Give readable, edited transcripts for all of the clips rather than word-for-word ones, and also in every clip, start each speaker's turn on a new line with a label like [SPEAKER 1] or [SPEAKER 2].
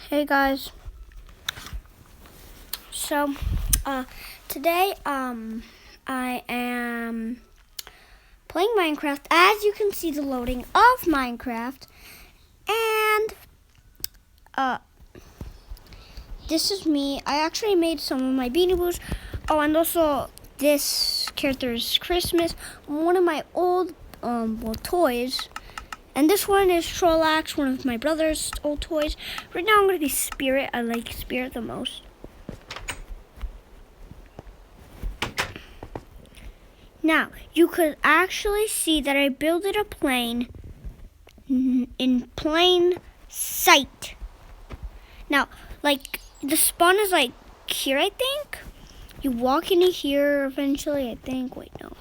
[SPEAKER 1] Hey guys, so today I am playing Minecraft. As you can see, the loading of Minecraft, and this is me. I actually made some of my Beanie Boos. Oh, and also this character is Christmas, one of my old toys. And this one is Trollax, one of my brother's old toys. Right now I'm going to be Spirit. I like Spirit the most. Now, you could actually see that I built a plane in plain sight. Now, like, the spawn is like here, I think. You walk into here eventually, I think. Wait, no.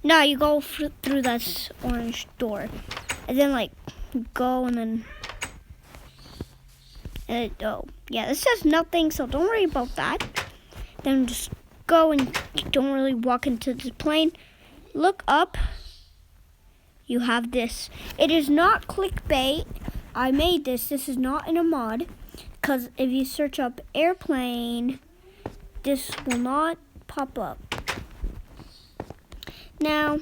[SPEAKER 1] No, you go through that orange door. And then, like, go and then... oh, yeah, this says nothing, so don't worry about that. Then just go and don't really walk into the plane. Look up. You have this. It is not clickbait. I made this. This is not in a mod. Because if you search up airplane, this will not pop up. Now,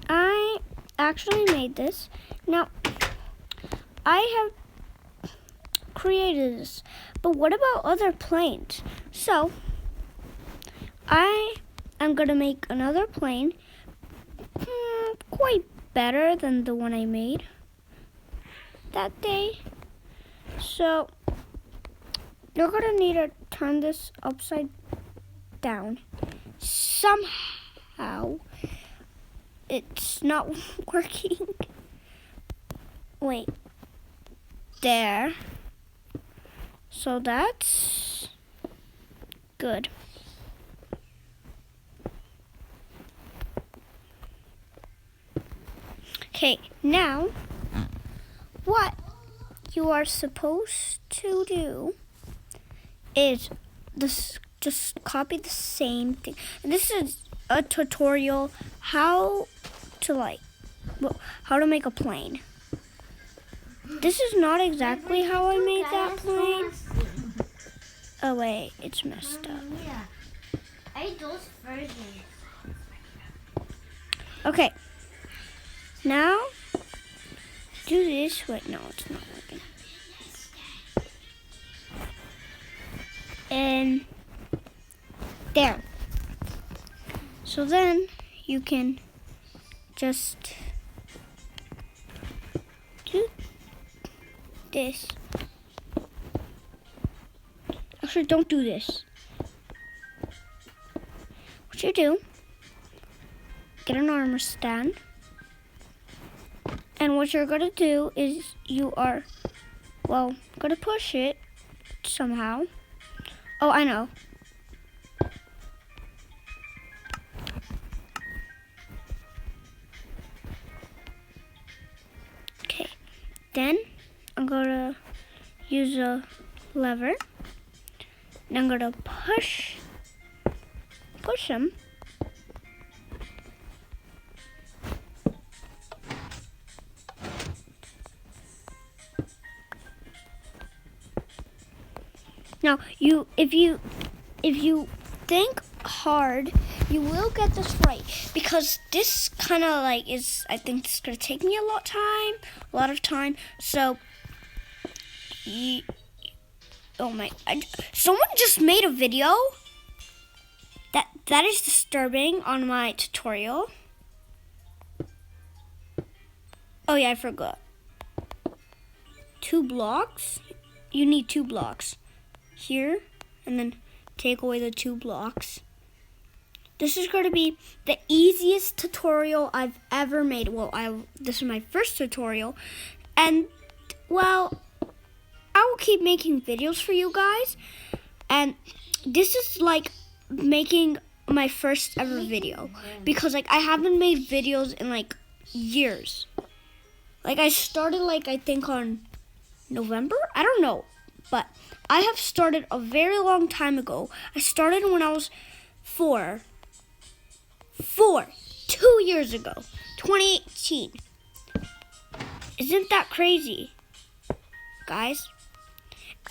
[SPEAKER 1] I actually made this. Now, I have created this, but what about other planes? So, I am going to make another plane, quite better than the one I made that day. So, you're going to need to turn this upside down. Somehow, it's not working. Wait, there. So that's good. Okay, now what you are supposed to do is just copy the same thing. And this is a tutorial how to make a plane. This is not exactly how I made that plane. Oh wait, it's messed up. Okay. Now do this. Wait, no, it's not working. And there. So then you can just do this. Actually, don't do this. What you do, get an armor stand. And what you're going to do is you are, well, going to push it somehow. Oh, I know. Okay. Then I'm going to use a lever. And I'm going to push him. Now, if you think hard, you will get this right, because this kind of like is, I think it's gonna take me a lot of time. So, someone just made a video that is disturbing on my tutorial. Oh yeah, I forgot. 2 blocks. You need 2 blocks. Here, and then take away the 2 blocks. This is going to be the easiest tutorial I've ever made. Well, this is my first tutorial, and well, I will keep making videos for you guys, and this is like making my first ever video, because like I haven't made videos in like years. Like I started I think on November? I don't know. But I have started a very long time ago. I started when I was 4. 2 years ago. 2018. Isn't that crazy? guys.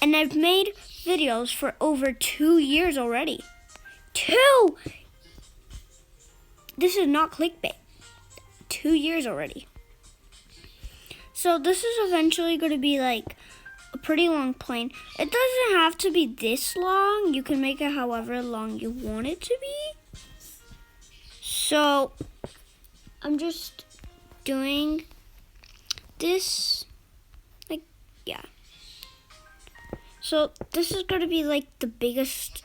[SPEAKER 1] And I've made videos for over 2 years already. 2! This is not clickbait. 2 years already. So this is eventually going to be like a pretty long plane. It doesn't have to be this long. You can make it however long you want it to be. So I'm just doing this, like, yeah. So this is going to be like the biggest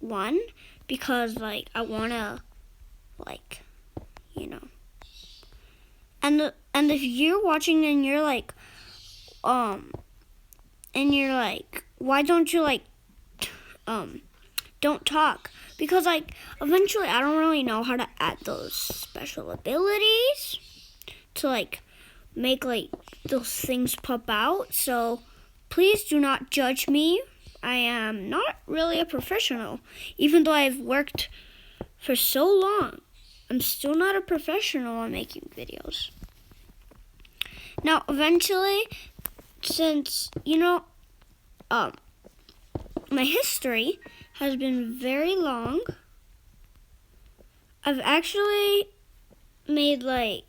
[SPEAKER 1] one, because like I want to, like, you know. And if you're watching and you're like, why don't you like, don't talk? Because like eventually I don't really know how to add those special abilities to like make like those things pop out. So please do not judge me. I am not really a professional, even though I've worked for so long. I'm still not a professional on making videos. Now, eventually, since, you know, my history has been very long, I've actually made, like,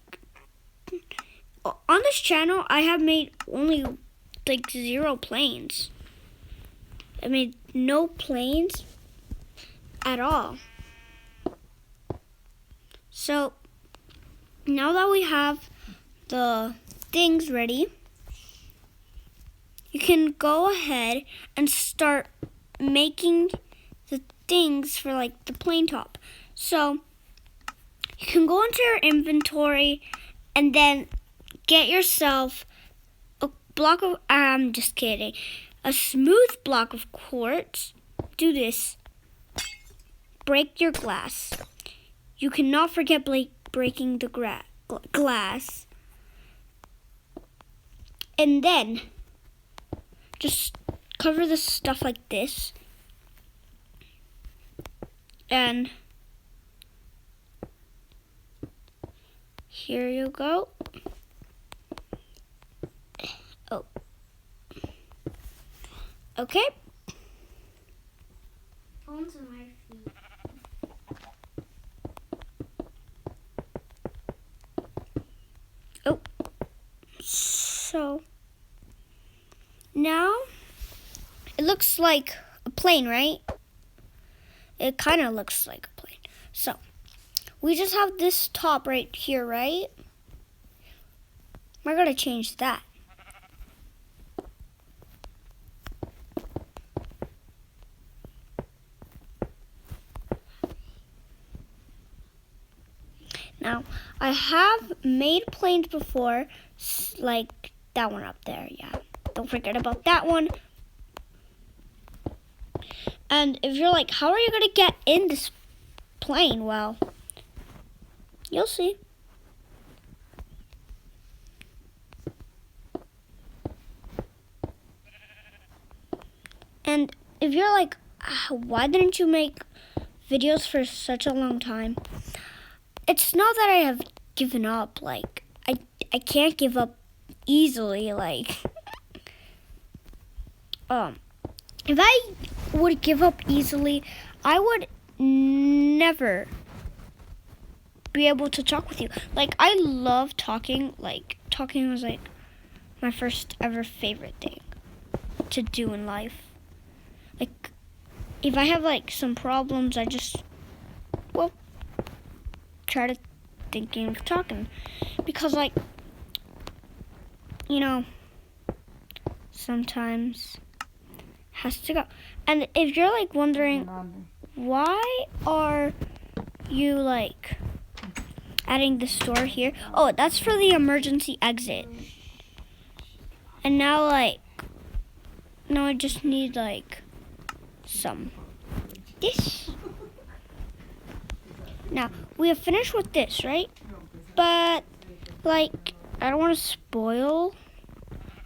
[SPEAKER 1] on this channel, I have made only, like, 0 planes. I made no planes at all. So, now that we have the things ready, you can go ahead and start making the things for like the plane top. So you can go into your inventory and then get yourself a block of, I'm just kidding, a smooth block of quartz. Do this. Break your glass. You cannot forget breaking the glass. And then just cover the stuff like this. And here you go. Oh. Okay.
[SPEAKER 2] Phones on my feet.
[SPEAKER 1] Oh. So now it looks like a plane, right? It kind of looks like a plane. So we just have this top right here, right? We're gonna change that. Now, I have made planes before, like that one up there, yeah. Don't forget about that one. And if you're like, how are you going to get in this plane? Well, you'll see. And if you're like, why didn't you make videos for such a long time? It's not that I have given up. Like, I can't give up easily. Like, if I would give up easily, I would never be able to talk with you. Like, I love talking. Like, talking was like my first ever favorite thing to do in life. Like, if I have like some problems, I just, well, try to thinking of talking, because like, you know, sometimes has to go. And if you're like wondering, why are you like adding the store here? Oh, that's for the emergency exit. And now like, now I just need like some this. Now we have finished with this, right? But like, I don't want to spoil,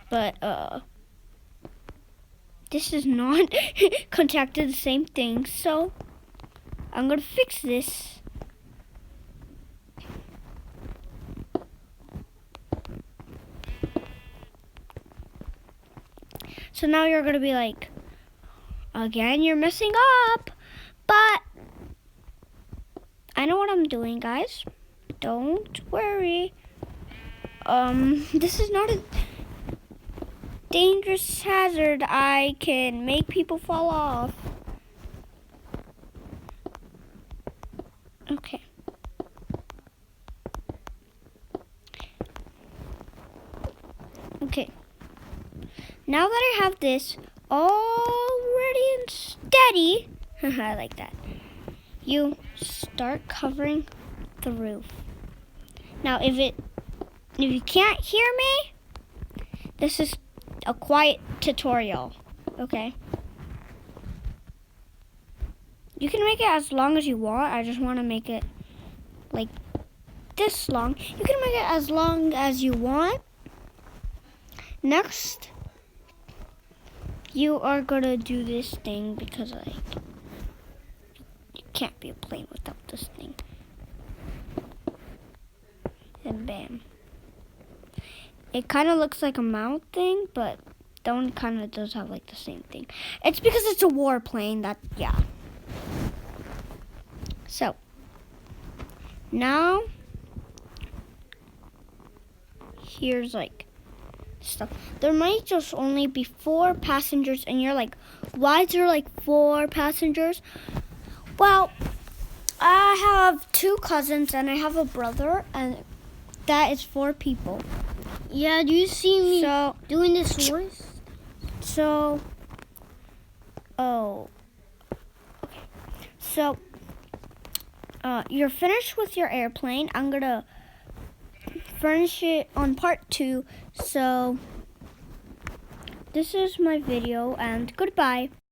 [SPEAKER 1] but this is not contacted the same thing, so I'm gonna fix this. So now you're gonna be like, again, you're messing up. But I know what I'm doing, guys. Don't worry. This is not a dangerous hazard. I can make people fall off. Okay. Okay. Now that I have this already and steady, I like that. You start covering the roof. Now, if you can't hear me, this is a quiet tutorial, okay? You can make it as long as you want. I just want to make it like this long. You can make it as long as you want. Next, you are gonna do this thing because like you can't be a plane without this thing. And bam. It kind of looks like a mount thing, but that one kind of does have like the same thing. It's because it's a warplane that, yeah. So, now, here's like stuff. There might just only be 4 passengers, and you're like, why is there like 4 passengers? Well, I have 2 cousins, and I have a brother, and that is 4 people.
[SPEAKER 2] Yeah, do you see me doing this voice?
[SPEAKER 1] So, okay. So, you're finished with your airplane. I'm gonna finish it on part 2. So, this is my video, and goodbye.